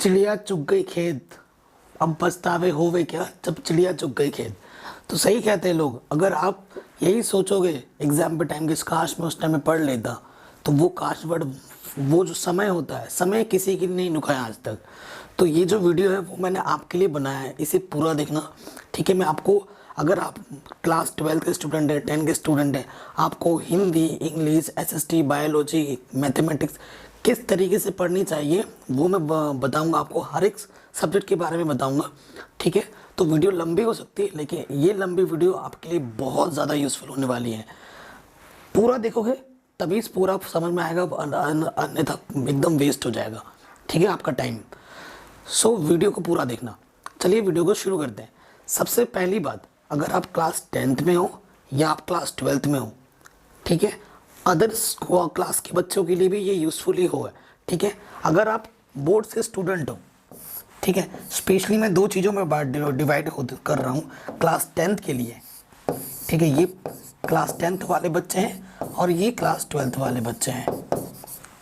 चिड़िया चुग गई खेत, अब पछतावे होवे क्या जब चिड़िया चुग गई खेत। तो सही कहते हैं लोग। अगर आप यही सोचोगे एग्जाम पे टाइम कि काश मैं उस टाइम में पढ़ लेता, तो वो काश वर्ड, वो जो समय होता है, समय किसी की नहीं रुका आज तक। तो ये जो वीडियो है वो मैंने आपके लिए बनाया है, इसे पूरा देखना। ठीक है, मैं आपको, अगर आप क्लास 12 के स्टूडेंट हैं, 10 के स्टूडेंट हैं, आपको Hindi, English, SST, biology, mathematics किस तरीके से पढ़नी चाहिए वो मैं बताऊंगा आपको। हर एक सब्जेक्ट के बारे में बताऊंगा। ठीक है, तो वीडियो लंबी हो सकती है, लेकिन ये लंबी वीडियो आपके लिए बहुत ज़्यादा यूज़फुल होने वाली है। पूरा देखोगे तभी पूरा समझ में आएगा, अन्यथा एकदम वेस्ट हो जाएगा। ठीक है, आपका टाइम। सो वीडियो को पूरा देखना। चलिए वीडियो को शुरू करते हैं। सबसे पहली बात, अगर आप क्लास 10th में हो या आप क्लास 12th में हो, ठीक है, अदर्स क्लास के बच्चों के लिए भी ये यूज़फुल ही हो है। ठीक है, अगर आप बोर्ड से स्टूडेंट हो, ठीक है, स्पेशली मैं दो चीज़ों में डिवाइड कर रहा हूँ क्लास 10th के लिए। ठीक है, ये क्लास 10th वाले बच्चे हैं और ये क्लास 12th वाले बच्चे हैं।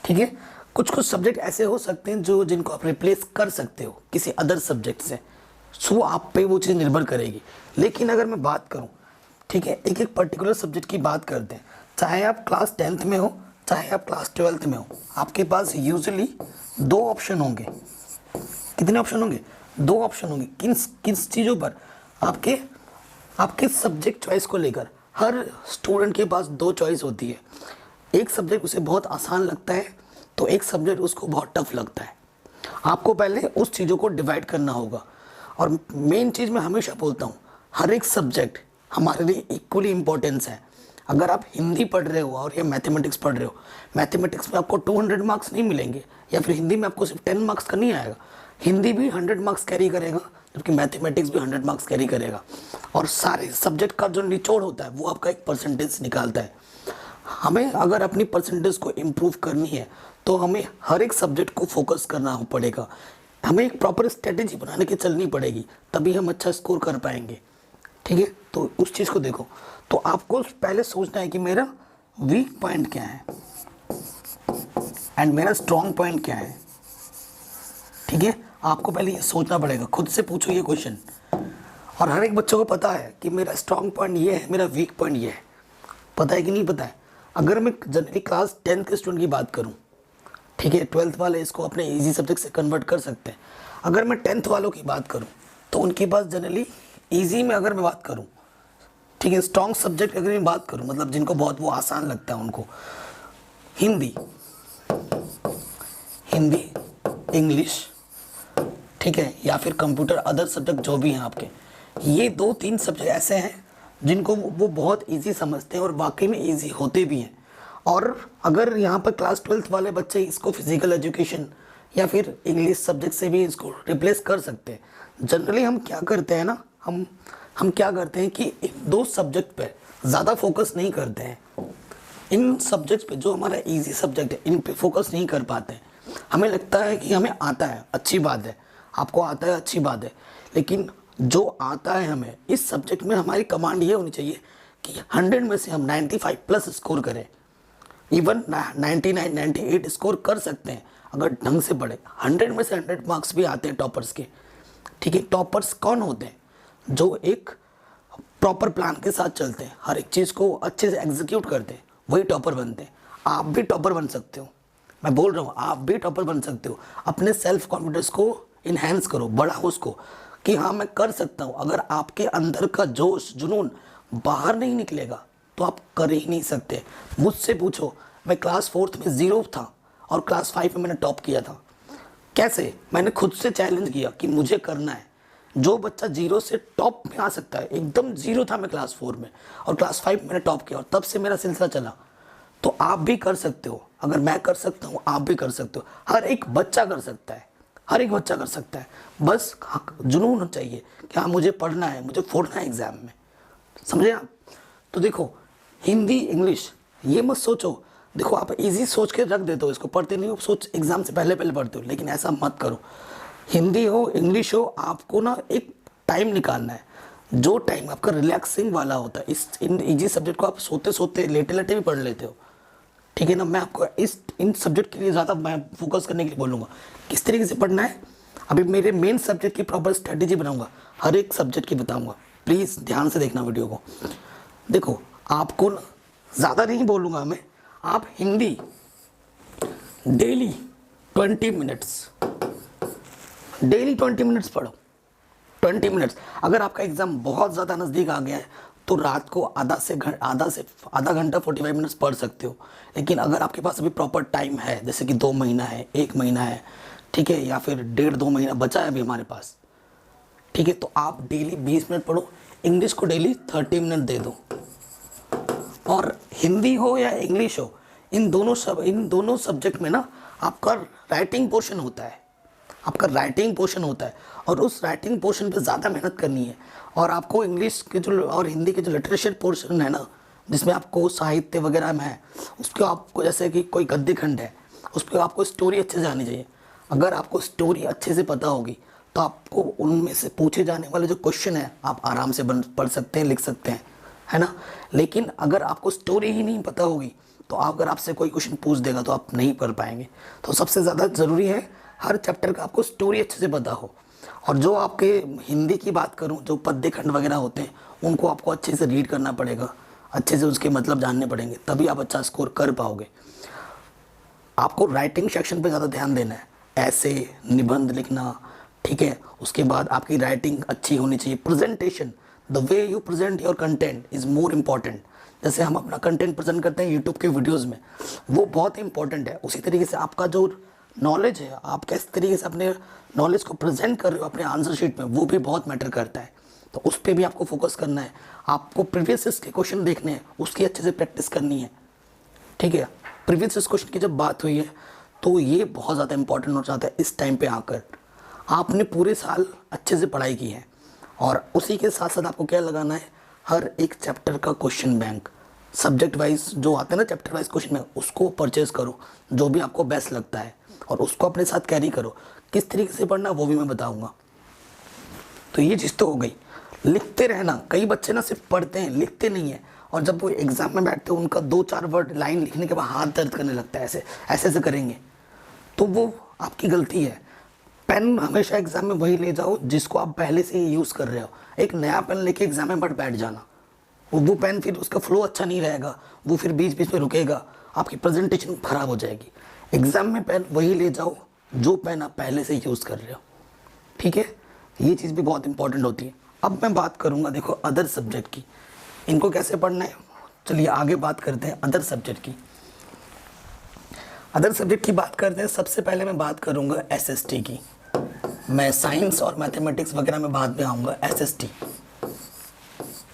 ठीक है, कुछ कुछ सब्जेक्ट ऐसे हो सकते हैं जो जिनको आप रिप्लेस कर सकते हो किसी अदर सब्जेक्ट से। सो आप पे वो चीज़ निर्भर करेगी। लेकिन अगर मैं बात करूँ, ठीक है, एक एक पर्टिकुलर सब्जेक्ट की बात करते हैं। चाहे आप क्लास 10th में हो, चाहे आप क्लास 12th में हो, आपके पास यूजुअली दो ऑप्शन होंगे। कितने ऑप्शन होंगे? दो ऑप्शन होंगे। किस किस चीज़ों पर? आपके सब्जेक्ट चॉइस को लेकर हर स्टूडेंट के पास दो चॉइस होती है। एक सब्जेक्ट उसे बहुत आसान लगता है, तो एक सब्जेक्ट उसको बहुत टफ लगता है। आपको पहले उस चीज़ों को डिवाइड करना होगा। और मेन चीज़ मैं हमेशा बोलता हूँ, हर एक सब्जेक्ट हमारे लिए इक्वली इम्पोर्टेंस है। अगर आप हिंदी पढ़ रहे हो और या मैथमेटिक्स पढ़ रहे हो, मैथमेटिक्स में आपको 200 मार्क्स नहीं मिलेंगे, या फिर हिंदी में आपको सिर्फ 10 मार्क्स का नहीं आएगा। हिंदी भी 100 मार्क्स कैरी करेगा, जबकि मैथमेटिक्स भी 100 मार्क्स कैरी करेगा। और सारे सब्जेक्ट का जो निचोड़ होता है वो आपका एक परसेंटेज निकालता है। हमें अगर अपनी परसेंटेज को इम्प्रूव करनी है तो हमें हर एक सब्जेक्ट को फोकस करना पड़ेगा। हमें एक प्रॉपर स्ट्रेटेजी बनाने की चलनी पड़ेगी, तभी हम अच्छा स्कोर कर पाएंगे। ठीक है, तो उस चीज़ को देखो। तो आपको पहले सोचना है कि मेरा वीक पॉइंट क्या है एंड मेरा स्ट्रॉन्ग पॉइंट क्या है। ठीक है, आपको पहले ये सोचना पड़ेगा, खुद से पूछो ये क्वेश्चन। और हर एक बच्चों को पता है कि मेरा स्ट्रॉन्ग पॉइंट ये है, मेरा वीक पॉइंट ये है। पता है कि नहीं पता है? अगर मैं जनरली क्लास 10 के स्टूडेंट की बात करूं, ठीक है, 12th वाले इसको अपने इजी सब्जेक्ट से कन्वर्ट कर सकते हैं। अगर मैं 10th वालों की बात करूं तो उनके पास जनरली इजी में, अगर मैं बात करूं, ठीक है, स्ट्रॉन्ग सब्जेक्ट अगर मैं बात करूं, मतलब जिनको बहुत वो आसान लगता है उनको, हिंदी, इंग्लिश, ठीक है, या फिर कंप्यूटर, अदर सब्जेक्ट जो भी हैं आपके, ये 2-3 सब्जेक्ट ऐसे हैं जिनको वो बहुत इजी समझते हैं और वाकई में इजी होते भी हैं। और अगर यहाँ पर क्लास 12th वाले बच्चे इसको फिजिकल एजुकेशन या फिर इंग्लिश सब्जेक्ट से भी इसको रिप्लेस कर सकते हैं। जनरली हम क्या करते हैं ना, हम क्या करते हैं कि इन दो सब्जेक्ट पे ज़्यादा फोकस नहीं करते हैं। इन सब्जेक्ट पे जो हमारा इजी सब्जेक्ट है, इन पे फोकस नहीं कर पाते हैं। हमें लगता है कि हमें आता है, अच्छी बात है, आपको आता है, अच्छी बात है, लेकिन जो आता है हमें इस सब्जेक्ट में, हमारी कमांड ये होनी चाहिए कि 100 में से हम 95 प्लस स्कोर करें। इवन 99, 98 स्कोर कर सकते हैं अगर ढंग से पढ़े। 100 में से 100 मार्क्स भी आते हैं टॉपर्स के। ठीक है, टॉपर्स कौन होते हैं? जो एक प्रॉपर प्लान के साथ चलते हैं, हर एक चीज़ को अच्छे से एग्जीक्यूट करते हैं, वही टॉपर बनते हैं। आप भी टॉपर बन सकते हो, मैं बोल रहा हूँ, आप भी टॉपर बन सकते हो। अपने सेल्फ कॉन्फिडेंस को इन्हेंस करो, बढ़ाओ उसको कि हाँ मैं कर सकता हूँ। अगर आपके अंदर का जोश, जुनून बाहर नहीं निकलेगा तो आप कर ही नहीं सकते। मुझसे पूछो, मैं क्लास 4th में 0 था और क्लास 5 में मैंने टॉप किया था। कैसे? मैंने खुद से चैलेंज किया कि मुझे करना है। जो बच्चा 0 से टॉप में आ सकता है, एकदम 0 था मैं क्लास 4 में और क्लास 5 मैंने टॉप किया, और तब से मेरा सिलसिला चला। तो आप भी कर सकते हो। अगर मैं कर सकता हूँ, आप भी कर सकते हो। हर एक बच्चा कर सकता है, हर एक बच्चा कर सकता है। बस जुनून चाहिए कि हाँ मुझे पढ़ना है, मुझे फोड़ना है एग्जाम में। समझे आप? तो देखो, हिंदी, इंग्लिश, ये मत सोचो। देखो, आप इजी सोच के रख देते हो, इसको पढ़ते नहीं हो, सोच एग्जाम से पहले पढ़ते हो, लेकिन ऐसा मत करो। हिंदी हो, इंग्लिश हो, आपको ना एक टाइम निकालना है, जो टाइम आपका रिलैक्सिंग वाला होता है। इन इजी सब्जेक्ट को आप सोते सोते, लेटे लेटे भी पढ़ लेते हो। ठीक है ना? मैं आपको इन सब्जेक्ट के लिए ज़्यादा मैं फोकस करने के लिए बोलूँगा। किस तरीके से पढ़ना है? अभी मेरे मेन सब्जेक्ट की प्रॉपर स्ट्रेटेजी बनाऊंगा, हर एक सब्जेक्ट की बताऊंगा, प्लीज़ ध्यान से देखना वीडियो को। देखो आपको ज़्यादा नहीं बोलूँगा मैं, आप Hindi daily 20 minutes, daily 20 minutes पढ़ो। 20 मिनट्स। अगर आपका एग्ज़ाम बहुत ज़्यादा नज़दीक आ गया है तो रात को आधा घंटा 45 मिनट्स पढ़ सकते हो। लेकिन अगर आपके पास अभी प्रॉपर टाइम है, जैसे कि 2 महीना है, 1 महीना है, ठीक है, या फिर 1.5-2 महीना बचा है अभी हमारे पास, ठीक है, तो आप डेली 20 मिनट पढ़ो। इंग्लिश को डेली 30 मिनट दे दो। और हिंदी हो या इंग्लिश हो, इन दोनों सब्जेक्ट में ना आपका राइटिंग पोर्शन होता है, आपका राइटिंग पोर्शन होता है, और उस राइटिंग पोर्शन पे ज़्यादा मेहनत करनी है। और आपको इंग्लिश के जो और हिंदी के जो लिटरेचर पोर्शन है ना, जिसमें आपको साहित्य वगैरह में है, उसको आपको, जैसे कि कोई गद्य खंड है, उस पर आपको स्टोरी अच्छे से आनी चाहिए। अगर आपको स्टोरी अच्छे से पता होगी तो आपको उनमें से पूछे जाने वाले जो क्वेश्चन है आप आराम से पढ़ सकते हैं, लिख सकते हैं, है ना। लेकिन अगर आपको स्टोरी ही नहीं पता होगी तो अगर आपसे कोई क्वेश्चन पूछ देगा तो आप नहीं पढ़ पाएंगे। तो सबसे ज़्यादा ज़रूरी है हर चैप्टर का आपको स्टोरी अच्छे से पता हो। और जो आपके हिंदी की बात करूं, जो पद्य खंड वगैरह होते हैं उनको आपको अच्छे से रीड करना पड़ेगा, अच्छे से उसके मतलब जानने पड़ेंगे, तभी आप अच्छा स्कोर कर पाओगे। आपको राइटिंग सेक्शन पे ज़्यादा ध्यान देना है, ऐसे निबंध लिखना, ठीक है। उसके बाद आपकी राइटिंग अच्छी होनी चाहिए। Presentation, the way you present your content is more important. जैसे हम अपना कंटेंट प्रेजेंट करते हैं यूट्यूब के वीडियोज़ में, वो बहुत इंपॉर्टेंट है। उसी तरीके से आपका जो नॉलेज है, आप किस तरीके से अपने नॉलेज को प्रेजेंट कर रहे हो अपने आंसर शीट में, वो भी बहुत मैटर करता है। तो उस पर भी आपको फोकस करना है। आपको प्रीवियस के क्वेश्चन देखने हैं, उसकी अच्छे से प्रैक्टिस करनी है, ठीक है। प्रीवियस क्वेश्चन की जब बात हुई है तो ये बहुत ज़्यादा इंपॉर्टेंट हो जाता है। इस टाइम पे आकर आपने पूरे साल अच्छे से पढ़ाई की है, और उसी के साथ साथ आपको क्या लगाना है, हर एक चैप्टर का क्वेश्चन बैंक, सब्जेक्ट वाइज जो आता है ना चैप्टर वाइज क्वेश्चन बैंक, उसको परचेज करो जो भी आपको बेस्ट लगता है, और उसको अपने साथ कैरी करो। किस तरीके से पढ़ना वो भी मैं बताऊंगा। तो ये चीज़ तो हो गई। लिखते रहना, कई बच्चे ना सिर्फ पढ़ते हैं, लिखते नहीं है, और जब वो एग्जाम में बैठते हैं उनका 2-4 वर्ड लाइन लिखने के बाद हाथ दर्द करने लगता है, ऐसे ऐसे करेंगे, तो वो आपकी गलती है। पेन हमेशा एग्जाम में वही ले जाओ जिसको आप पहले से ही यूज़ कर रहे हो। एक नया पेन लेके एग्जाम में बैठ जाना, वो पेन फिर उसका फ्लो अच्छा नहीं रहेगा, वो फिर बीच बीच में रुकेगा, आपकी प्रेजेंटेशन खराब हो जाएगी। एग्जाम में पेन वही ले जाओ जो पेन आप पहले से यूज़ कर रहे हो, ठीक है। ये चीज़ भी बहुत इंपॉर्टेंट होती है। अब मैं बात करूँगा देखो अदर सब्जेक्ट की, इनको कैसे पढ़ना है। चलिए आगे बात करते हैं अदर सब्जेक्ट की। अदर सब्जेक्ट की बात करते हैं। सबसे पहले मैं बात करूँगा एसएसटी की। मैं साइंस और मैथमेटिक्स वगैरह में बाद में आऊँगा, एसएसटी,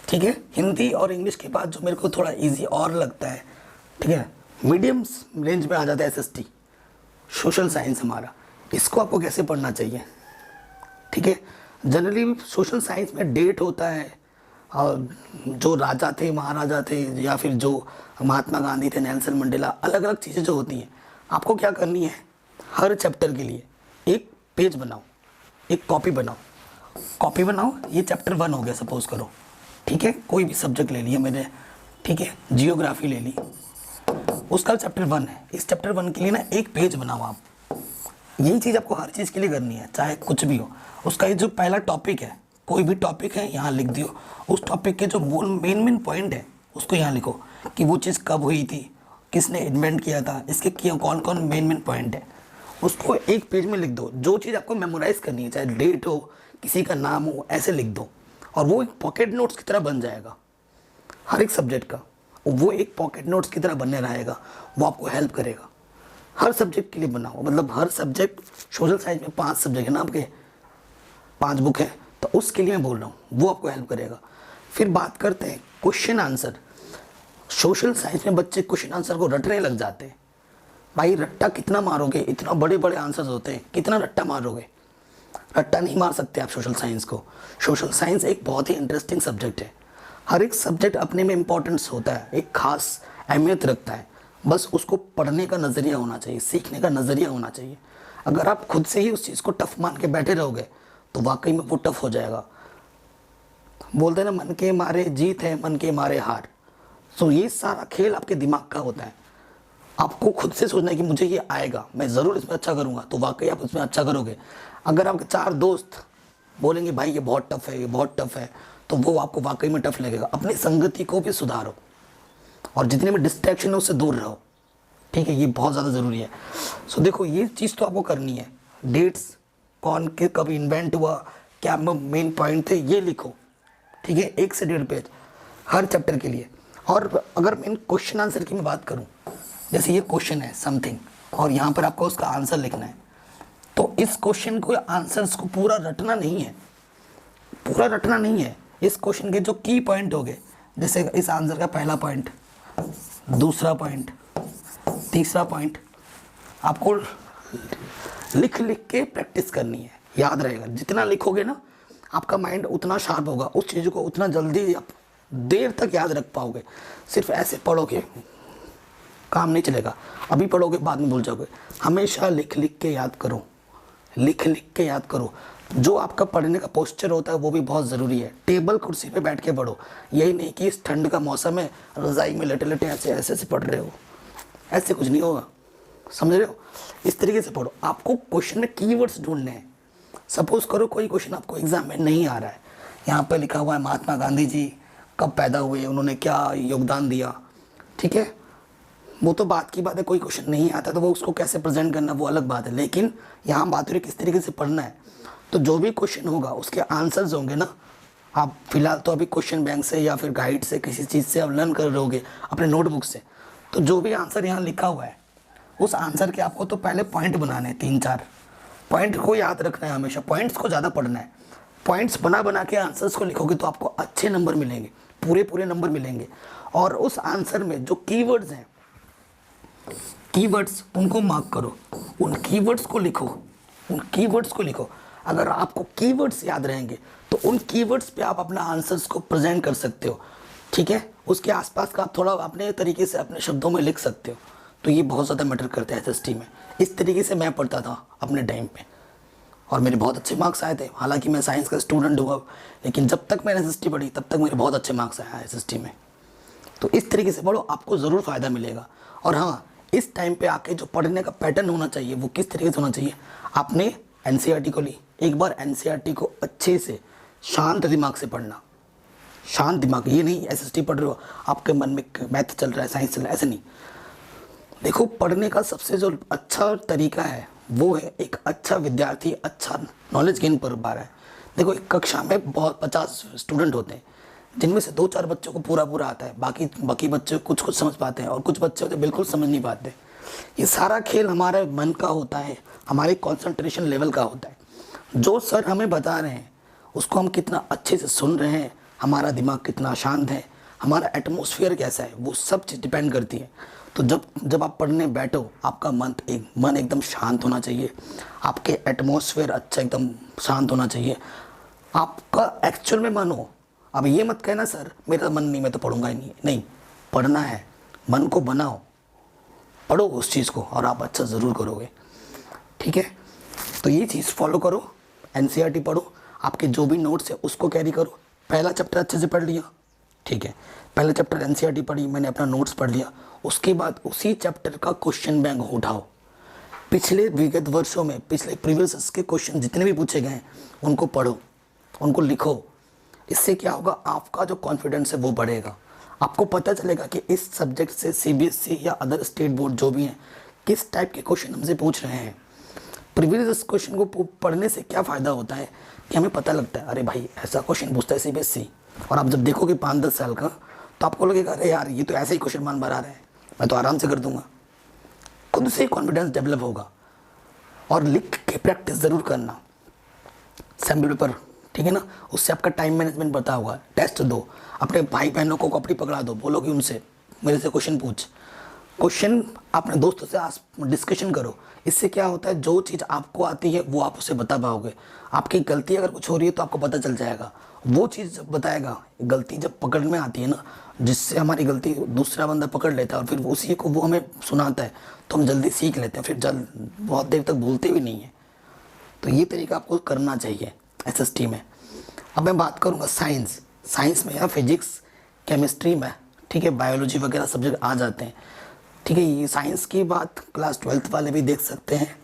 ठीक है। हिंदी और इंग्लिश के बाद जो मेरे को थोड़ा इजी और लगता है, ठीक है, मीडियम रेंज में आ जाता है एसएसटी, सोशल साइंस हमारा। इसको आपको कैसे पढ़ना चाहिए, ठीक है। जनरली सोशल साइंस में डेट होता है, और जो राजा थे, महाराजा थे, या फिर जो महात्मा गांधी थे, नेल्सन मंडेला, अलग अलग चीज़ें जो होती हैं, आपको क्या करनी है, हर चैप्टर के लिए एक पेज बनाओ, एक कॉपी बनाओ। ये चैप्टर 1 हो गया सपोज करो, ठीक है, कोई भी सब्जेक्ट ले लिया मैंने, ठीक है, जियोग्राफी ले ली, उसका चैप्टर 1 है। इस चैप्टर 1 के लिए ना एक पेज बनाओ आप। यही चीज़ आपको हर चीज़ के लिए करनी है, चाहे कुछ भी हो। उसका ये जो पहला टॉपिक है, कोई भी टॉपिक है यहाँ लिख दियो, उस टॉपिक के जो मेन पॉइंट है उसको यहाँ लिखो कि वो चीज़ कब हुई थी, किसने इन्वेंट किया था, इसके कौन कौन मेन पॉइंट है, उसको एक पेज में लिख दो। जो चीज़ आपको मेमोराइज करनी है, चाहे डेट हो, किसी का नाम हो, ऐसे लिख दो, और वो एक पॉकेट नोट्स की तरह बन जाएगा हर एक सब्जेक्ट का। वो एक पॉकेट नोट्स की तरह बनने रहेगा, वो आपको हेल्प करेगा। हर सब्जेक्ट के लिए बनाओ, मतलब हर सब्जेक्ट, सोशल साइंस में 5 सब्जेक्ट है ना आपके, 5 बुक है, तो उसके लिए मैं बोल रहा हूँ, वो आपको हेल्प करेगा। फिर बात करते हैं क्वेश्चन आंसर। सोशल साइंस में बच्चे क्वेश्चन आंसर को रटने लग जाते हैं। भाई रट्टा कितना मारोगे, इतना बड़े बड़े आंसर्स होते हैं, कितना रट्टा मारोगे, रट्टा नहीं मार सकते आप सोशल साइंस को। सोशल साइंस एक बहुत ही इंटरेस्टिंग सब्जेक्ट है। हर एक सब्जेक्ट अपने में इम्पोर्टेंस होता है, एक खास अहमियत रखता है, बस उसको पढ़ने का नज़रिया होना चाहिए, सीखने का नज़रिया होना चाहिए। अगर आप खुद से ही उस चीज़ को टफ मान के बैठे रहोगे तो वाकई में वो टफ हो जाएगा। बोलते हैं ना, मन के मारे जीत है, मन के मारे हार। सो ये सारा खेल आपके दिमाग का होता है। आपको खुद से सोचना है कि मुझे ये आएगा, मैं ज़रूर इसमें अच्छा करूँगा, तो वाकई आप उसमें अच्छा करोगे। अगर आपके 4 दोस्त बोलेंगे भाई ये बहुत टफ है, ये बहुत टफ है, तो वो आपको वाकई में टफ लगेगा। अपनी संगति को भी सुधारो और जितने भी डिस्ट्रैक्शन है उससे दूर रहो, ठीक है, ये बहुत ज़्यादा ज़रूरी है। सो देखो ये चीज़ तो आपको करनी है। डेट्स कौन के कब इन्वेंट हुआ, क्या मेन पॉइंट थे, ये लिखो, ठीक है, 1 से 1.5 पेज हर चैप्टर के लिए। और अगर मेन क्वेश्चन आंसर की मैं बात करूं, जैसे ये क्वेश्चन है समथिंग और यहाँ पर आपको उसका आंसर लिखना है, तो इस क्वेश्चन को आंसर्स को पूरा रटना नहीं है, पूरा रटना नहीं है। इस क्वेश्चन के जो की पॉइंट हो गए, जैसे इस आंसर का पहला पॉइंट, दूसरा पॉइंट, तीसरा पॉइंट, आपको लिख लिख के प्रैक्टिस करनी है, याद रहेगा। जितना लिखोगे ना आपका माइंड उतना शार्प होगा, उस चीज़ को उतना जल्दी आप देर तक याद रख पाओगे। सिर्फ ऐसे पढ़ोगे काम नहीं चलेगा, अभी पढ़ोगे बाद में भूल जाओगे। हमेशा लिख लिख के याद करो, लिख लिख के याद करो। जो आपका पढ़ने का पोस्चर होता है वो भी बहुत ज़रूरी है। टेबल कुर्सी पे बैठ के पढ़ो, यही नहीं कि इस ठंड का मौसम है रज़ाई में लेटे लेटे ऐसे ऐसे ऐसे पढ़ रहे हो, ऐसे कुछ नहीं होगा, समझ रहे हो। इस तरीके से पढ़ो। आपको क्वेश्चन में कीवर्ड्स ढूंढने हैं। सपोज करो कोई क्वेश्चन आपको एग्जाम में नहीं आ रहा है, यहाँ पे लिखा हुआ है महात्मा गांधी जी कब पैदा हुए, उन्होंने क्या योगदान दिया, ठीक है, वो तो बात की बात है। कोई क्वेश्चन नहीं आता तो वो उसको कैसे प्रेजेंट करना वो अलग बात है, लेकिन यहाँ बात हो रही किस तरीके से पढ़ना है। तो जो भी क्वेश्चन होगा उसके आंसर्स होंगे ना, आप फिलहाल तो अभी क्वेश्चन बैंक से या फिर गाइड से किसी चीज़ से आप लर्न कर रहोगे अपने नोटबुक से, तो जो भी आंसर यहाँ लिखा हुआ है उस आंसर के आपको तो पहले पॉइंट बनाने हैं, 3-4 पॉइंट को याद रखना है। हमेशा पॉइंट्स को ज़्यादा पढ़ना है। पॉइंट्स बना बना के आंसर्स को लिखोगे तो आपको अच्छे नंबर मिलेंगे, पूरे पूरे नंबर मिलेंगे। और उस आंसर में जो कीवर्ड्स हैं, कीवर्ड्स उनको मार्क करो, उन कीवर्ड्स को लिखो, उन कीवर्ड्स को लिखो। अगर आपको कीवर्ड्स याद रहेंगे तो उन कीवर्ड्स पे आप अपना आंसर्स को प्रेजेंट कर सकते हो, ठीक है। उसके आसपास का आप थोड़ा अपने तरीके से अपने शब्दों में लिख सकते हो, तो ये बहुत ज़्यादा मैटर करता है एसएसटी में। इस तरीके से मैं पढ़ता था अपने टाइम पे और मेरे बहुत अच्छे मार्क्स आए थे। हालांकि मैं साइंस का स्टूडेंट हुआ, लेकिन जब तक मैंने एसएसटी पढ़ी तब तक मेरे बहुत अच्छे मार्क्स आए एसएसटी में। तो इस तरीके से पढ़ो, आपको ज़रूर फ़ायदा मिलेगा। और हाँ, इस टाइम पे आके जो पढ़ने का पैटर्न होना चाहिए वो किस तरीके से होना चाहिए। आपने एनसीईआरटी को ली, एक बार एनसीईआरटी को अच्छे से शांत दिमाग से पढ़ना, शांत दिमाग। ये नहीं एसएसटी पढ़ रहे हो आपके मन में मैथ चल रहा है, साइंस चल रहा है, ऐसे नहीं। देखो पढ़ने का सबसे जो अच्छा तरीका है वो है एक अच्छा विद्यार्थी अच्छा नॉलेज गेन कर पा रहा है। देखो एक कक्षा में बहुत 50 स्टूडेंट होते हैं, जिनमें से 2-4 बच्चों को पूरा पूरा आता है, बाकी बच्चे कुछ कुछ समझ पाते हैं और कुछ बच्चे होते बिल्कुल समझ नहीं पाते। ये सारा खेल हमारे मन का होता है, हमारे कंसंट्रेशन लेवल का होता है। जो सर हमें बता रहे हैं उसको हम कितना अच्छे से सुन रहे हैं, हमारा दिमाग कितना शांत है, हमारा एटमॉस्फेयर कैसा है, वो सब चीज़ डिपेंड करती है। तो जब आप पढ़ने बैठो आपका मन एकदम शांत होना चाहिए, आपके एटमॉस्फेयर अच्छा एकदम शांत होना चाहिए, आपका एक्चुअल में मन हो। अब ये मत कहना सर मेरा मन नहीं, मैं तो पढ़ूंगा ही नहीं। नहीं, पढ़ना है, मन को बनाओ, पढ़ो उस चीज़ को और आप अच्छा ज़रूर करोगे, ठीक है। तो ये चीज़ फॉलो करो, एनसीईआरटी पढ़ो, आपके जो भी नोट्स है उसको कैरी करो। पहला चैप्टर अच्छे से पढ़ लिया, ठीक है, पहला चैप्टर एनसीईआरटी पढ़ी, मैंने अपना नोट्स पढ़ लिया, उसके बाद उसी चैप्टर का क्वेश्चन बैंक उठाओ। पिछले विगत वर्षों में पिछले प्रीवियस के क्वेश्चन जितने भी पूछे गए हैं उनको पढ़ो, उनको लिखो। इससे क्या होगा, आपका जो कॉन्फिडेंस है वो बढ़ेगा। आपको पता चलेगा कि इस सब्जेक्ट से सीबीएसई या अदर स्टेट बोर्ड जो भी हैं किस टाइप के क्वेश्चन हमसे पूछ रहे हैं। प्रीवियस क्वेश्चन को पढ़ने से क्या फ़ायदा होता है कि हमें पता लगता है अरे भाई ऐसा क्वेश्चन पूछता है सीबीएसई, और आप जब देखोगे 5-10 साल का तो आपको लगेगा अरे यार ये तो ऐसे ही क्वेश्चन मान भरा रहे हैं, मैं तो आराम से कर दूंगा। खुद से कॉन्फिडेंस डेवलप होगा। और लिख के प्रैक्टिस ज़रूर करना सैम्पल पेपर, ठीक है ना, उससे आपका टाइम मैनेजमेंट बढ़ता होगा। टेस्ट दो, अपने भाई बहनों को कॉपी पकड़ा दो, बोलो कि उनसे मेरे से क्वेश्चन पूछ, क्वेश्चन अपने दोस्तों से डिस्कशन करो। इससे क्या होता है, जो चीज़ आपको आती है वो आप उसे बता पाओगे। आपकी गलती अगर कुछ हो रही है तो आपको पता चल जाएगा, वो चीज़ बताएगा। गलती जब पकड़ में आती है ना, जिससे हमारी गलती दूसरा बंदा पकड़ लेता है और फिर उसी को वो हमें सुनाता है तो हम जल्दी सीख लेते हैं, फिर बहुत देर तक भूलते भी नहीं है। तो ये तरीका आपको करना चाहिए एसएसटी में। अब मैं बात करूँगा साइंस में या फिजिक्स केमिस्ट्री में, ठीक है, बायोलॉजी वगैरह सब्जेक्ट आ जाते हैं। ठीक है। ये साइंस की बात क्लास 12th वाले भी देख सकते हैं,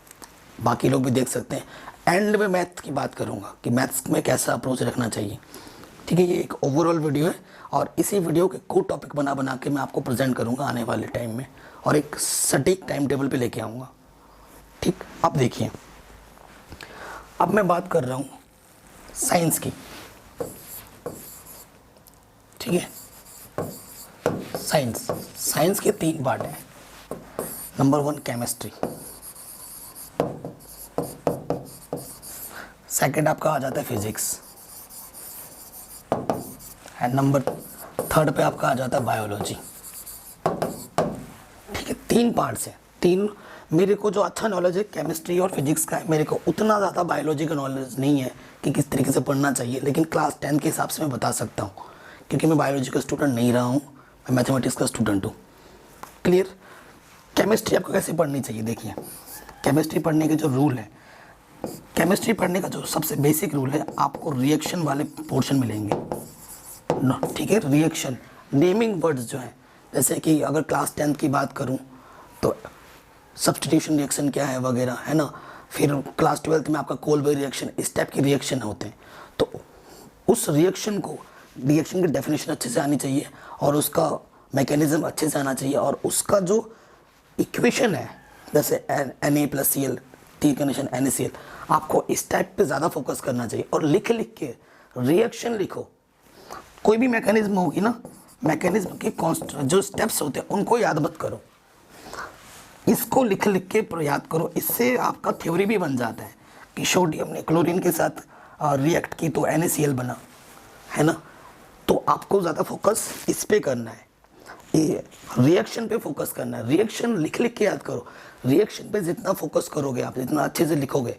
बाकी लोग भी देख सकते हैं। एंड में मैथ की बात करूँगा कि मैथ्स में कैसा अप्रोच रखना चाहिए। ठीक है, ये एक ओवरऑल वीडियो है और इसी वीडियो के कोड टॉपिक बना बना के मैं आपको प्रेजेंट करूँगा आने वाले टाइम में, और एक सटीक टाइम टेबल पे लेके आऊँगा। ठीक, अब देखिए, अब मैं बात कर रहा हूँ साइंस की। ठीक है, साइंस के 3 पार्ट हैं। नंबर 1 केमिस्ट्री, सेकंड आपका आ जाता है फिजिक्स, एंड नंबर 3 पे आपका आ जाता है बायोलॉजी। ठीक है, 3 पार्ट्स हैं। 3 मेरे को जो अच्छा नॉलेज है केमिस्ट्री और फिजिक्स का है, मेरे को उतना ज़्यादा बायोलॉजी का नॉलेज नहीं है कि किस तरीके से पढ़ना चाहिए, लेकिन क्लास 10 के हिसाब से मैं बता सकता हूँ, क्योंकि मैं बायोलॉजी का स्टूडेंट नहीं रहा हूँ, मैं मैथमेटिक्स का स्टूडेंट हूँ। क्लियर। केमिस्ट्री आपको कैसे पढ़नी चाहिए, देखिए केमिस्ट्री पढ़ने के जो रूल है, केमिस्ट्री पढ़ने का जो सबसे बेसिक रूल है, आपको रिएक्शन वाले पोर्शन मिलेंगे। ठीक है, रिएक्शन, नेमिंग वर्ड्स जो हैं, जैसे कि अगर क्लास 10 की बात करूं तो सब्स्टिट्यूशन रिएक्शन क्या है वगैरह, है ना। फिर क्लास 12th में आपका कोलबर्ग रिएक्शन, इस टाइप की रिएक्शन होते हैं। तो उस रिएक्शन की डेफिनेशन अच्छे से आनी चाहिए, और उसका मैकेनिज्म अच्छे से आना चाहिए, और उसका जो इक्वेशन है, जैसे Na+Cl, 3 कंडीशन NaCl, आपको इस टाइप पे ज़्यादा फोकस करना चाहिए। और लिख के रिएक्शन लिखो। कोई भी मैकेनिज्म होगी ना, मैकेनिज्म के जो स्टेप्स होते हैं उनको याद मत करो, इसको लिख के याद करो। इससे आपका थ्योरी भी बन जाता है कि सोडियम ने क्लोरीन के साथ रिएक्ट की तो NaCl बना, है ना। तो आपको ज़्यादा फोकस इस पे करना है, ये रिएक्शन पे फोकस करना है। रिएक्शन लिख के याद करो। रिएक्शन पे जितना फोकस करोगे आप, जितना अच्छे से लिखोगे,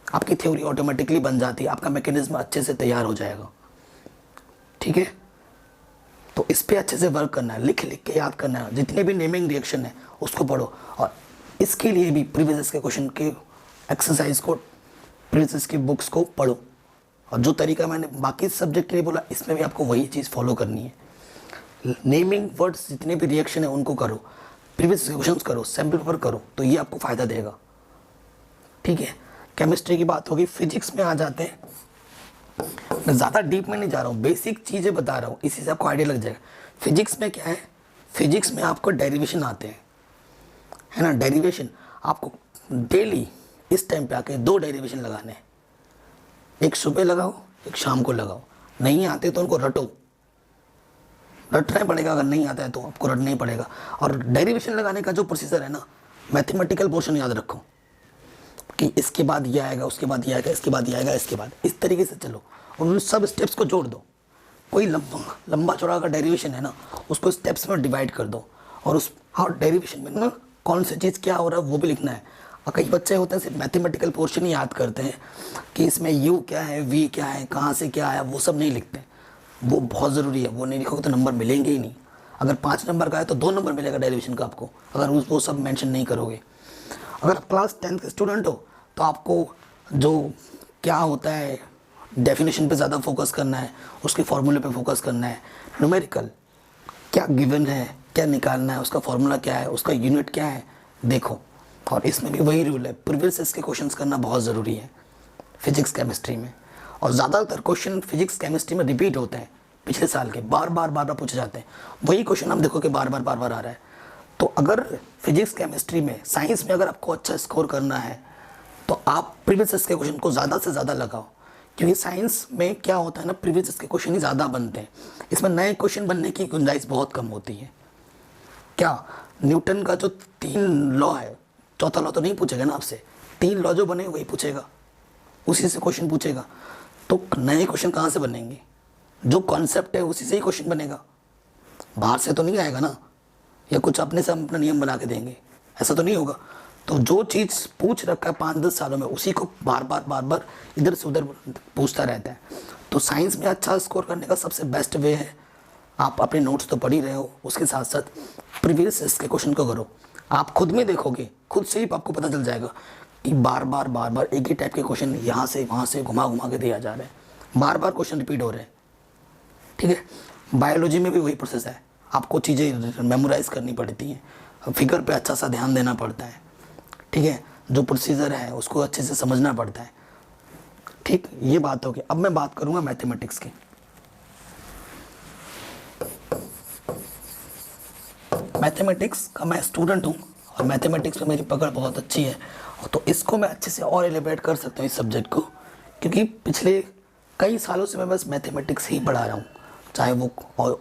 आपकी थ्योरी ऑटोमेटिकली बन जाती है, आपका मैकेनिज्म अच्छे से तैयार हो जाएगा। ठीक है, तो इस पे अच्छे से वर्क करना है, लिख के याद करना है। जितने भी नेमिंग रिएक्शन है उसको पढ़ो, और इसके लिए भी प्रीवियस के क्वेश्चन के एक्सरसाइज को, प्रीवियस की बुक्स को पढ़ो। और जो तरीका मैंने बाकी सब्जेक्ट के लिए बोला, इसमें भी आपको वही चीज़ फॉलो करनी है। नेमिंग वर्ड्स जितने भी रिएक्शन है उनको करो, प्रीवियस क्वेश्चंस करो, सैम्पल पेपर करो, तो ये आपको फ़ायदा देगा। ठीक है, केमिस्ट्री की बात होगी। फिजिक्स में आ जाते हैं, मैं ज़्यादा डीप में नहीं जा रहा हूँ, बेसिक चीज़ें बता रहा हूँ, इसी से आपको आइडिया लग जाएगा। फिजिक्स में क्या है, फिजिक्स में आपको डेरिवेशन आते हैं, है ना। डेरिवेशन आपको डेली इस टाइम पे आके 2 डेरिवेशन लगाने हैं, एक सुबह लगाओ, एक शाम को लगाओ। नहीं आते तो उनको रटो, रटना ही पड़ेगा। अगर नहीं आता है तो आपको रटना ही पड़ेगा। और डेरिवेशन लगाने का जो प्रोसीजर है ना, मैथमेटिकल पोर्शन याद रखो कि इसके बाद ये आएगा, उसके बाद ये आएगा, इसके बाद ये आएगा, इसके बाद, इस तरीके से चलो और उन सब स्टेप्स को जोड़ दो। कोई लंबा चौड़ा का डेरिवेशन है ना, उसको स्टेप्स में डिवाइड कर दो, और उस डेरिवेशन में ना कौन सी चीज़ क्या हो रहा है वो भी लिखना है। और कई बच्चे होते हैं सिर्फ मैथमेटिकल पोर्शन ही याद करते हैं कि इसमें U क्या है, V क्या है, कहाँ से क्या आया, वो सब नहीं लिखते। वो बहुत ज़रूरी है, वो नहीं लिखोगे तो नंबर मिलेंगे ही नहीं। अगर 5 नंबर का है तो 2 नंबर मिलेगा डेरिवेशन का आपको, अगर वो सब मेंशन नहीं करोगे। अगर आप क्लास 10 के स्टूडेंट हो तो आपको जो क्या होता है डेफिनेशन पे ज़्यादा फोकस करना है, उसके फॉर्मूले पे फोकस करना है। न्यूमेरिकल क्या गिवन है, क्या निकालना है, उसका फॉर्मूला क्या है, उसका यूनिट क्या है, देखो। और इसमें भी वही रूल है, प्रीवियस के क्वेश्चंस करना बहुत ज़रूरी है फिजिक्स केमिस्ट्री में। और ज़्यादातर क्वेश्चन फिजिक्स केमिस्ट्री में रिपीट होते हैं, पिछले साल के बार बार पूछे जाते हैं। वही क्वेश्चन आप देखो कि बार बार आ रहा है। तो अगर फिजिक्स केमिस्ट्री में, साइंस में अगर आपको अच्छा स्कोर करना है तो आप प्रीवियस के क्वेश्चन को ज़्यादा से ज़्यादा लगाओ, क्योंकि साइंस में क्या होता है ना, प्रीवियस के क्वेश्चन ही ज़्यादा बनते हैं। इसमें नए क्वेश्चन बनने की गुंजाइश बहुत कम होती है। क्या न्यूटन का जो 3 लॉ है, चौथा लॉ तो नहीं पूछेगा ना आपसे, 3 लॉ जो बने वही पूछेगा, उसी से क्वेश्चन पूछेगा। तो नए क्वेश्चन कहाँ से बनेंगे, जो कॉन्सेप्ट है उसी से ही क्वेश्चन बनेगा, बाहर से तो नहीं आएगा ना, या कुछ अपने से अपना नियम बना के देंगे, ऐसा तो नहीं होगा। तो जो चीज़ पूछ रखा है 5-10 सालों में, उसी को बार बार इधर से उधर पूछता रहता है। तो साइंस में अच्छा स्कोर करने का सबसे बेस्ट वे है, आप अपने नोट्स तो पढ़ ही रहे हो, उसके साथ साथ प्रीवियस के क्वेश्चन को करो। आप खुद में देखोगे, खुद से ही आपको पता चल जाएगा कि बार बार एक ही टाइप के क्वेश्चन यहाँ से वहाँ से घुमा के दिया जा रहा है, बार क्वेश्चन रिपीट हो रहे हैं। ठीक है, बायोलॉजी में भी वही प्रोसेस है, आपको चीज़ें मेमोराइज़ करनी पड़ती हैं। फिगर पे अच्छा सा ध्यान देना पड़ता है, ठीक है, जो प्रोसीजर है उसको अच्छे से समझना पड़ता है, ठीक। ये बात होगी। अब मैं बात करूँगा मैथमेटिक्स की। मैथमेटिक्स का मैं स्टूडेंट हूँ और मैथमेटिक्स में मेरी पकड़ बहुत अच्छी है, तो इसको मैं अच्छे से और एलिब्रेट कर सकता हूँ इस सब्जेक्ट को, क्योंकि पिछले कई सालों से मैं बस मैथमेटिक्स ही पढ़ा रहा हूँ, चाहे वो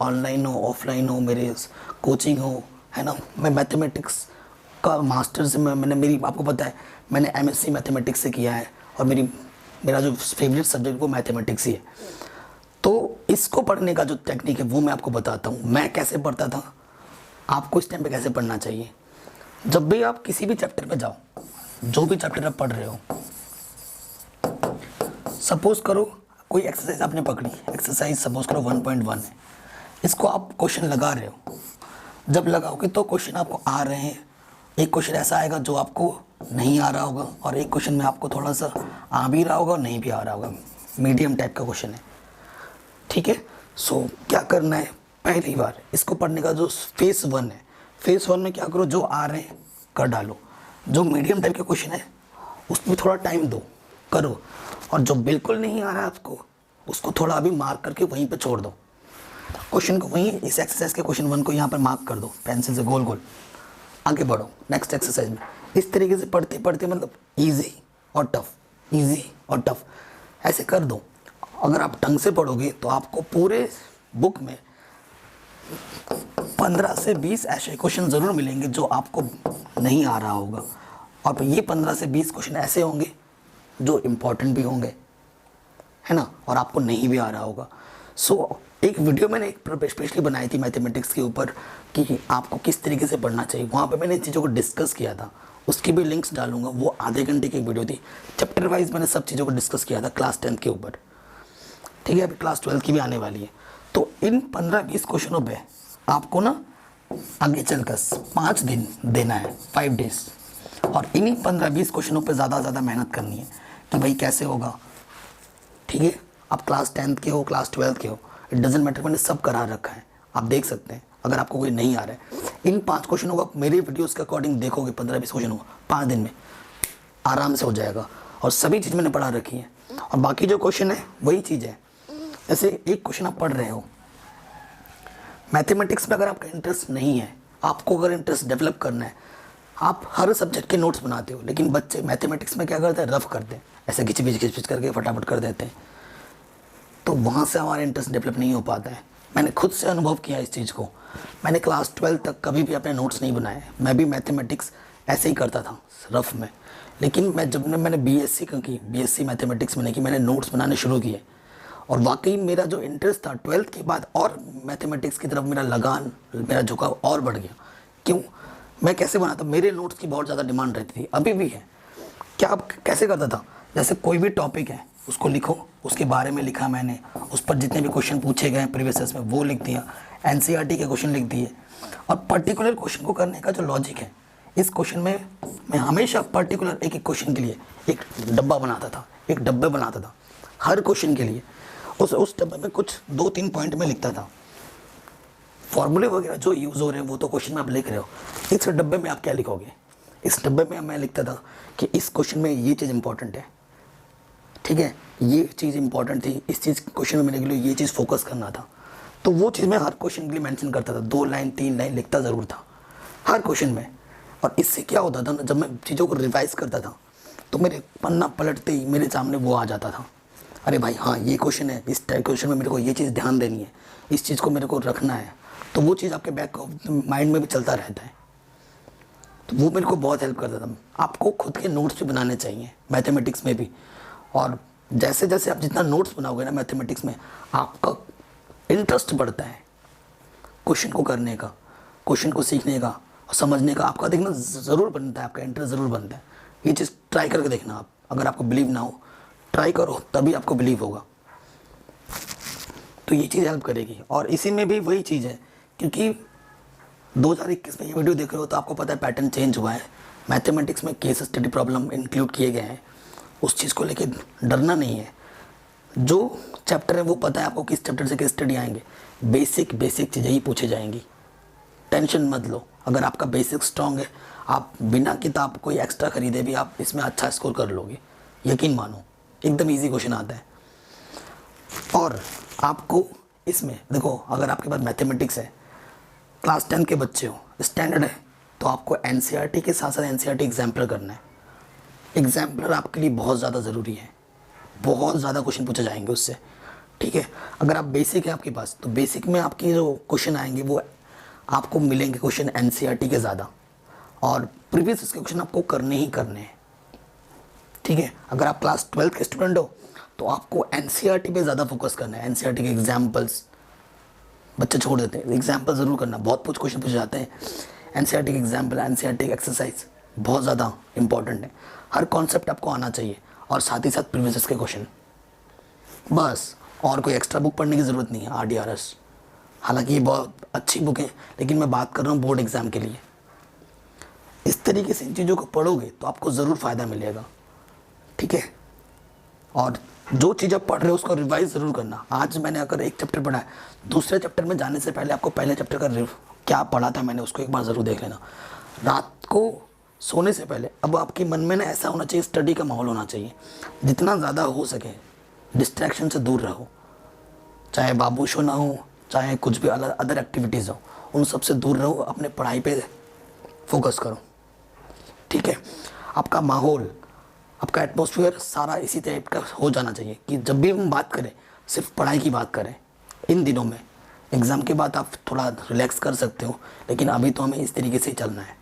ऑनलाइन हो ऑफलाइन हो, मेरे कोचिंग हो, है ना। मैं मैथमेटिक्स का मास्टर्स मैंने मेरी आपको पता है मैंने एमएससी मैथमेटिक्स से किया है, और मेरा जो फेवरेट सब्जेक्ट वो मैथमेटिक्स ही है। तो इसको पढ़ने का जो टेक्निक है वो मैं आपको बताता हूँ, मैं कैसे पढ़ता था, आपको इस टाइम पे कैसे पढ़ना चाहिए। जब भी आप किसी भी चैप्टर पे जाओ, जो भी चैप्टर आप पढ़ रहे हो, सपोज करो कोई एक्सरसाइज आपने पकड़ी, एक्सरसाइज सपोज करो 1.1 है, इसको आप क्वेश्चन लगा रहे हो। जब लगाओगे तो क्वेश्चन आपको आ रहे हैं, एक क्वेश्चन ऐसा आएगा जो आपको नहीं आ रहा होगा, और एक क्वेश्चन में आपको थोड़ा सा आ भी रहा होगा और नहीं भी आ रहा होगा, मीडियम टाइप का क्वेश्चन है, ठीक है। सो क्या करना है, पहली बार इसको पढ़ने का जो फेस 1 है, फेस 1 में क्या करो, जो आ रहे हैं कर डालो, जो मीडियम टाइप का क्वेश्चन है उसमें थोड़ा टाइम दो, करो, और जो बिल्कुल नहीं आ रहा है आपको उसको थोड़ा अभी मार्क करके वहीं पे छोड़ दो, क्वेश्चन को वहीं, इस एक्सरसाइज के क्वेश्चन 1 को यहाँ पर मार्क कर दो पेंसिल से गोल गोल, आगे बढ़ो नेक्स्ट एक्सरसाइज में। इस तरीके से पढ़ते पढ़ते मतलब इजी और टफ, इजी और टफ ऐसे कर दो। अगर आप ढंग से पढ़ोगे तो आपको पूरे बुक में 15 से 20 ऐसे क्वेश्चन ज़रूर मिलेंगे जो आपको नहीं आ रहा होगा, और ये 15 से 20 क्वेश्चन ऐसे होंगे जो इम्पोर्टेंट भी होंगे, है ना, और आपको नहीं भी आ रहा होगा। सो एक वीडियो मैंने एक स्पेशली बनाई थी मैथमेटिक्स के ऊपर कि आपको किस तरीके से पढ़ना चाहिए, वहाँ पे मैंने चीज़ों को डिस्कस किया था, उसकी भी लिंक्स डालूंगा। वो आधे घंटे की एक वीडियो थी, चैप्टर वाइज मैंने सब चीज़ों को डिस्कस किया था क्लास 10th के ऊपर, ठीक है। अभी क्लास 12th की भी आने वाली है। तो इन 15-20 क्वेश्चनों पे आपको ना आगे चलकर 5 दिन देना है, 5 डेज, और इन्हीं 15-20 क्वेश्चनों पे ज़्यादा से ज़्यादा मेहनत करनी है कि भाई कैसे होगा, ठीक है। आप क्लास 10th के हो, क्लास 12th के हो, इट डजेंट मैटर, मैंने सब करा रखा है, आप देख सकते हैं। अगर आपको कोई नहीं आ रहा है, इन 5 क्वेश्चनों को मेरे वीडियोस के अकॉर्डिंग देखोगे, 15-20 क्वेश्चनों को 5 दिन में आराम से हो जाएगा, और सभी चीज़ मैंने पढ़ा रखी है। और बाकी जो क्वेश्चन है वही चीज़ है, जैसे एक क्वेश्चन आप पढ़ रहे हो मैथमेटिक्स में, अगर आपका इंटरेस्ट नहीं है, आपको अगर इंटरेस्ट डेवलप करना है, आप हर सब्जेक्ट के नोट्स बनाते हो, लेकिन बच्चे मैथमेटिक्स में क्या करते हैं, रफ करते हैं, ऐसे खिच करके फटाफट कर देते हैं, तो वहाँ से हमारा इंटरेस्ट डेवलप नहीं हो पाता है। मैंने खुद से अनुभव किया इस चीज़ को। मैंने क्लास 12 तक कभी भी अपने नोट्स नहीं बनाए, मैं भी मैथमेटिक्स ऐसे ही करता था रफ में, लेकिन मैंने बीएससी की, बीएससी मैथमेटिक्स में की, मैंने नोट्स बनाने शुरू किए, और वाकई मेरा जो इंटरेस्ट था 12th के बाद और मैथमेटिक्स की तरफ मेरा लगान, मेरा झुकाव और बढ़ गया। क्यों, मैं कैसे बनाता, मेरे नोट्स की बहुत ज़्यादा डिमांड रहती थी, अभी भी है। क्या आप कैसे करता था, जैसे कोई भी टॉपिक है उसको लिखो, उसके बारे में लिखा मैंने, उस पर जितने भी क्वेश्चन पूछे गए प्रीवियस ईयर्स में वो लिख दिया, एनसीईआरटी के क्वेश्चन लिख दिए, और पर्टिकुलर क्वेश्चन को करने का जो लॉजिक है, इस क्वेश्चन में मैं हमेशा पर्टिकुलर एक एक क्वेश्चन के लिए एक डब्बा बनाता था, एक डब्बे बनाता था हर क्वेश्चन के लिए। उस डब्बे में कुछ 2-3 पॉइंट में लिखता था, फॉर्मूले वगैरह जो यूज़ हो रहे हैं वो तो क्वेश्चन में आप लिख रहे हो, इस डब्बे में आप क्या लिखोगे, इस डब्बे में मैं लिखता था कि इस क्वेश्चन में ये चीज़ इंपॉर्टेंट है, ठीक है, ये चीज़ इंपॉर्टेंट थी, इस चीज़ क्वेश्चन में मेरे के लिए ये चीज़ फोकस करना था, तो वो चीज़ मैं हर क्वेश्चन के लिए मेंशन करता था, 2 लाइन 3 लाइन लिखता ज़रूर था हर क्वेश्चन में। और इससे क्या होता था ना, जब मैं चीज़ों को रिवाइज करता था तो मेरे पन्ना पलटते ही मेरे सामने वो आ जाता था, अरे भाई हाँ ये क्वेश्चन है, इस टाइप क्वेश्चन में मेरे को ये चीज़ ध्यान देनी है, इस चीज़ को मेरे को रखना है, तो वो चीज़ आपके बैक माइंड में भी चलता रहता है। तो वो मेरे को बहुत हेल्प करता था। आपको खुद के नोट्स भी बनाने चाहिए मैथमेटिक्स में भी, और जैसे जैसे आप जितना नोट्स बनाओगे ना मैथमेटिक्स में, आपका इंटरेस्ट बढ़ता है क्वेश्चन को करने का, क्वेश्चन को सीखने का और समझने का, आपका देखना ज़रूर बनता है, आपका इंटरेस्ट ज़रूर बनता है। ये चीज़ ट्राई करके देखना आप, अगर आपको बिलीव ना हो ट्राई करो, तभी आपको बिलीव होगा, तो ये चीज़ हेल्प करेगी। और इसी में भी वही चीज़ है, क्योंकि 2021 में ये वीडियो देख रहे हो तो आपको पता है पैटर्न चेंज हुआ है, मैथमेटिक्स में केस स्टडी प्रॉब्लम इंक्लूड किए गए हैं, उस चीज़ को लेके डरना नहीं है। जो चैप्टर है वो पता है आपको किस चैप्टर से केस स्टडी आएंगे, बेसिक चीज़ें ही पूछे जाएंगी, टेंशन मत लो, अगर आपका बेसिक स्ट्रांग है आप बिना किताब कोई एक्स्ट्रा खरीदे भी आप इसमें अच्छा स्कोर कर लोगे, यकीन मानो, एकदम इजी क्वेश्चन आता है। और आपको इसमें देखो, अगर आपके पास मैथमेटिक्स है, क्लास 10 के बच्चे हो, स्टैंडर्ड है, तो आपको एनसीईआरटी के साथ साथ एनसीईआरटी एग्जाम्पलर करना है। एग्जाम्पलर आपके लिए बहुत ज़्यादा ज़रूरी है, बहुत ज़्यादा क्वेश्चन पूछे जाएंगे उससे, ठीक है। अगर आप बेसिक है आपके पास, तो बेसिक में आपके जो क्वेश्चन आएंगे वो आपको मिलेंगे क्वेश्चन एनसीईआरटी के ज़्यादा, और प्रीवियस इसके क्वेश्चन आपको करने ही करने हैं, ठीक है। अगर आप क्लास 12 के स्टूडेंट हो तो आपको एनसीईआरटी पे ज़्यादा फोकस करना है। एनसीईआरटी के एग्जाम्पल्स बच्चे छोड़ देते हैं, एग्जाम्पल ज़रूर करना, बहुत कुछ क्वेश्चन पूछे जाते हैं। एनसीईआरटी के एग्जाम्पल, एनसीईआरटी एक्सरसाइज बहुत ज़्यादा इंपॉर्टेंट है, हर कॉन्सेप्ट आपको आना चाहिए, और साथ ही साथ प्रीवियस के क्वेश्चन, बस। और कोई एक्स्ट्रा बुक पढ़ने की ज़रूरत नहीं है। आरडीआरएस हालांकि ये बहुत अच्छी बुक है, लेकिन मैं बात कर रहा हूँ बोर्ड एग्ज़ाम के लिए। इस तरीके से इन चीज़ों को पढ़ोगे तो आपको ज़रूर फ़ायदा मिलेगा, ठीक है। और जो चीज़ आप पढ़ रहे हो उसको रिवाइज ज़रूर करना। आज मैंने अगर एक चैप्टर पढ़ा है, दूसरे चैप्टर में जाने से पहले आपको पहले चैप्टर का क्या पढ़ा था मैंने उसको एक बार ज़रूर देख लेना। रात को सोने से पहले अब आपके मन में ना ऐसा होना चाहिए, स्टडी का माहौल होना चाहिए, जितना ज़्यादा हो सके डिस्ट्रैक्शन से दूर रहो, चाहे बाबू शो ना हो, चाहे कुछ भी अलग अदर एक्टिविटीज़ हो, उन सब से दूर रहो, अपने पढ़ाई पे फोकस करो, ठीक है। आपका माहौल, आपका एटमॉस्फेयर सारा इसी टाइप का हो जाना चाहिए कि जब भी हम बात करें सिर्फ पढ़ाई की बात करें। इन दिनों में एग्ज़ाम के बाद आप थोड़ा रिलैक्स कर सकते हो, लेकिन अभी तो हमें इस तरीके से ही चलना है,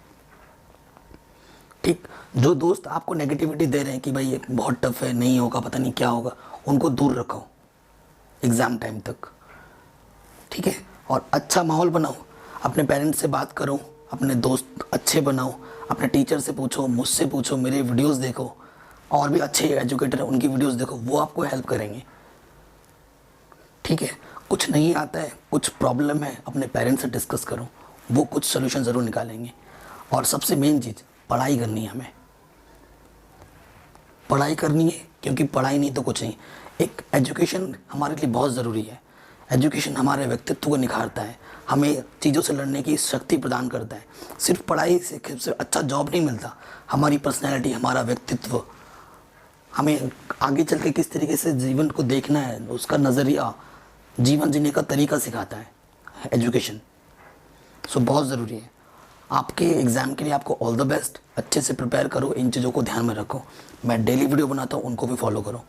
ठीक। जो दोस्त आपको नेगेटिविटी दे रहे हैं कि भाई ये बहुत टफ है, नहीं होगा, पता नहीं क्या होगा, उनको दूर रखो एग्ज़ाम टाइम तक, ठीक है। और अच्छा माहौल बनाओ, अपने पेरेंट्स से बात करो, अपने दोस्त अच्छे बनाओ, अपने टीचर से पूछो, मुझसे पूछो, मेरे वीडियोस देखो, और भी अच्छे एजुकेटर हैं उनकी वीडियोस देखो, वो आपको हेल्प करेंगे, ठीक है। कुछ नहीं आता है, कुछ प्रॉब्लम है, अपने पेरेंट्स से डिस्कस करो, वो कुछ सोल्यूशन ज़रूर निकालेंगे। और सबसे मेन चीज़ पढ़ाई करनी है, हमें पढ़ाई करनी है, क्योंकि पढ़ाई नहीं तो कुछ नहीं। एक एजुकेशन हमारे लिए बहुत ज़रूरी है। एजुकेशन हमारे व्यक्तित्व को निखारता है, हमें चीज़ों से लड़ने की शक्ति प्रदान करता है। सिर्फ पढ़ाई से अच्छा जॉब नहीं मिलता, हमारी पर्सनैलिटी, हमारा व्यक्तित्व, हमें आगे चल के किस तरीके से जीवन को देखना है, उसका नज़रिया, जीवन जीने का तरीका सिखाता है एजुकेशन। सो बहुत ज़रूरी है। आपके एग्ज़ाम के लिए आपको ऑल द बेस्ट, अच्छे से प्रिपेयर करो, इन चीज़ों को ध्यान में रखो। मैं डेली वीडियो बनाता हूँ, उनको भी फॉलो करो।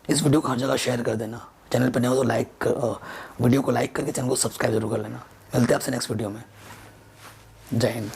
इस वीडियो को हर जगह शेयर कर देना, चैनल पर नए हो तो वीडियो को लाइक करके चैनल को सब्सक्राइब जरूर कर लेना। मिलते हैं आपसे नेक्स्ट वीडियो में। जय हिंद।